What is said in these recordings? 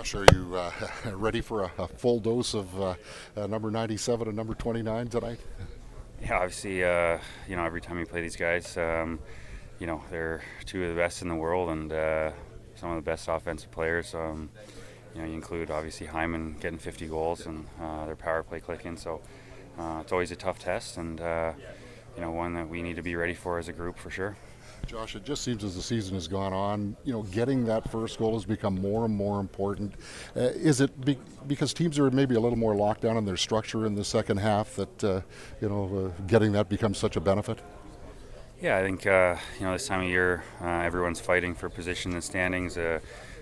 Josh, are you ready for a full dose of number 97 and number 29 tonight? Yeah, obviously, every time you play these guys, they're two of the best in the world and some of the best offensive players. You include obviously Hyman getting 50 goals and their power play clicking. So it's always a tough test and one that we need to be ready for as a group for sure. Josh, it just seems as the season has gone on, getting that first goal has become more and more important. Is it because teams are maybe a little more locked down in their structure in the second half that, getting that becomes such a benefit? Yeah, I think, this time of year, everyone's fighting for position in the standings,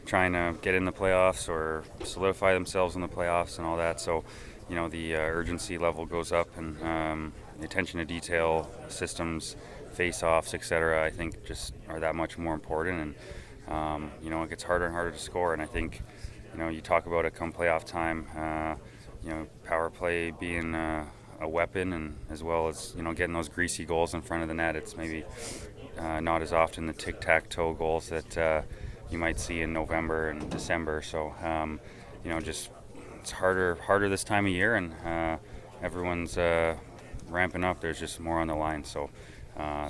trying to get in the playoffs or solidify themselves in the playoffs and all that. So, the urgency level goes up and the attention to detail, systems, face-offs, etc. I think just are that much more important, and it gets harder and harder to score. And I think, you talk about it come playoff time. Power play being a weapon, and as well as getting those greasy goals in front of the net. It's maybe not as often the tic-tac-toe goals that you might see in November and December. So just it's harder this time of year, and everyone's ramping up. There's just more on the line. So.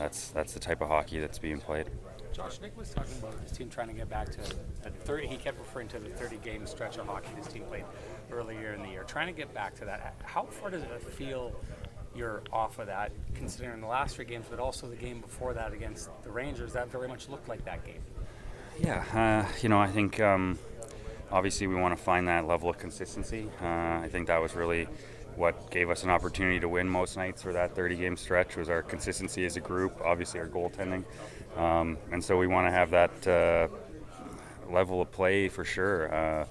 That's the type of hockey that's being played. Josh, Nick was talking about his team trying to get back to a 30. He kept referring to the 30-game stretch of hockey his team played earlier in the year. Trying to get back to that. How far does it feel you're off of that, considering the last 3 games, but also the game before that against the Rangers? That very much looked like that game. Yeah, I think obviously we want to find that level of consistency. I think that was really what gave us an opportunity to win most nights for that 30-game stretch was our consistency as a group, obviously our goaltending. And so we want to have that level of play for sure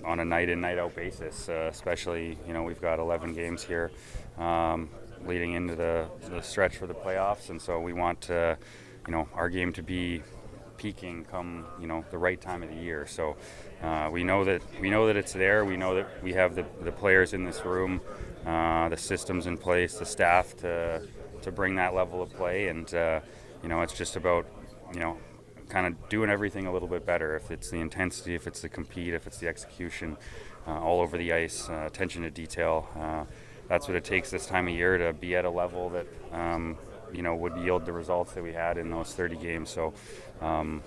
on a night-in, night-out basis, especially, we've got 11 games here leading into the stretch for the playoffs. And so we want, our game to be peaking come the right time of the year. So we know that it's there. We know that we have the players in this room, the systems in place, the staff to bring that level of play, and it's just about kind of doing everything a little bit better. If it's the intensity, if it's the compete, if it's the execution, all over the ice, attention to detail. That's what it takes this time of year to be at a level that would yield the results that we had in those 30 games. So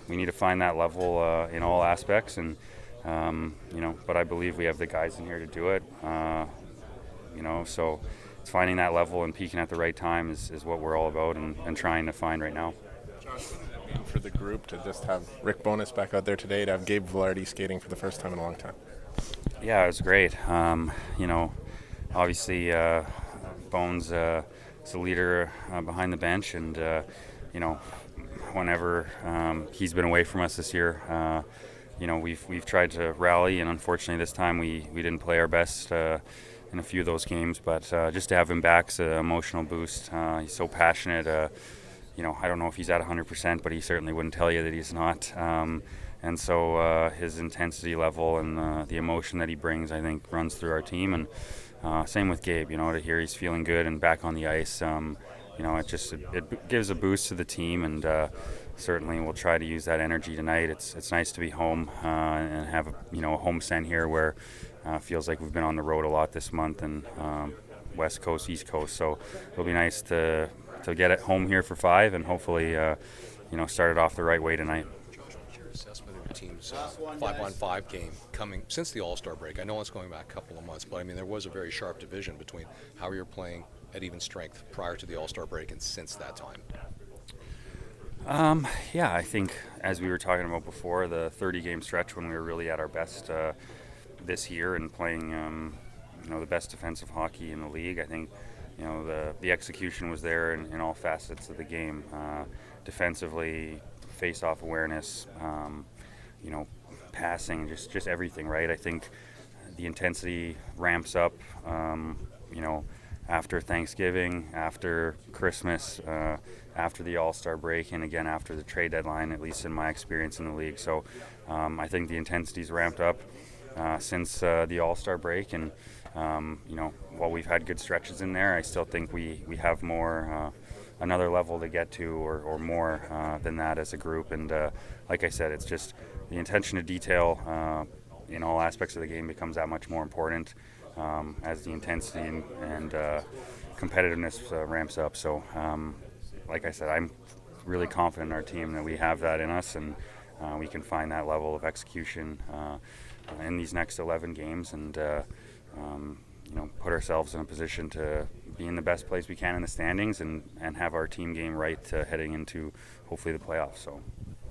we need to find that level in all aspects, and but I believe we have the guys in here to do it. So it's finding that level and peaking at the right time is what we're all about and trying to find right now. Josh, what did that mean for the group to just have Rick Bowness back out there today, to have Gabe Vilardi skating for the first time in a long time? Yeah, it was great. Obviously Bones is a leader behind the bench, and whenever he's been away from us this year, we've tried to rally, and unfortunately this time we didn't play our best in a few of those games. But just to have him back is an emotional boost. He's so passionate. I don't know if he's at 100%, but he certainly wouldn't tell you that he's not. And so his intensity level and the emotion that he brings, I think, runs through our team. And same with Gabe. To hear he's feeling good and back on the ice, it gives a boost to the team, and certainly we'll try to use that energy tonight. It's nice to be home and have a home send here where feels like we've been on the road a lot this month, and West Coast, East Coast. So it'll be nice to get it home here for 5 and hopefully start it off the right way tonight. What's your assessment of your team's 5-on-5 game coming since the All-Star break? I know it's going back a couple of months, but I mean there was a very sharp division between how you're playing at even strength prior to the All-Star break and since that time. Yeah, I think as we were talking about before, the 30-game stretch when we were really at our best this year and playing the best defensive hockey in the league, I think the execution was there in all facets of the game. Defensively, face-off awareness, passing, just everything, right? I think the intensity ramps up, after Thanksgiving, after Christmas, after the All-Star break, and again after the trade deadline, at least in my experience in the league. So I think the intensity's ramped up since the All-Star break, and while we've had good stretches in there, I still think we have more, another level to get to, or more than that as a group. And like I said, it's just the attention to detail, in all aspects of the game becomes that much more important as the intensity and competitiveness ramps up. So, like I said, I'm really confident in our team that we have that in us, and we can find that level of execution in these next 11 games, and put ourselves in a position to be in the best place we can in the standings, and have our team game right heading into hopefully the playoffs. So.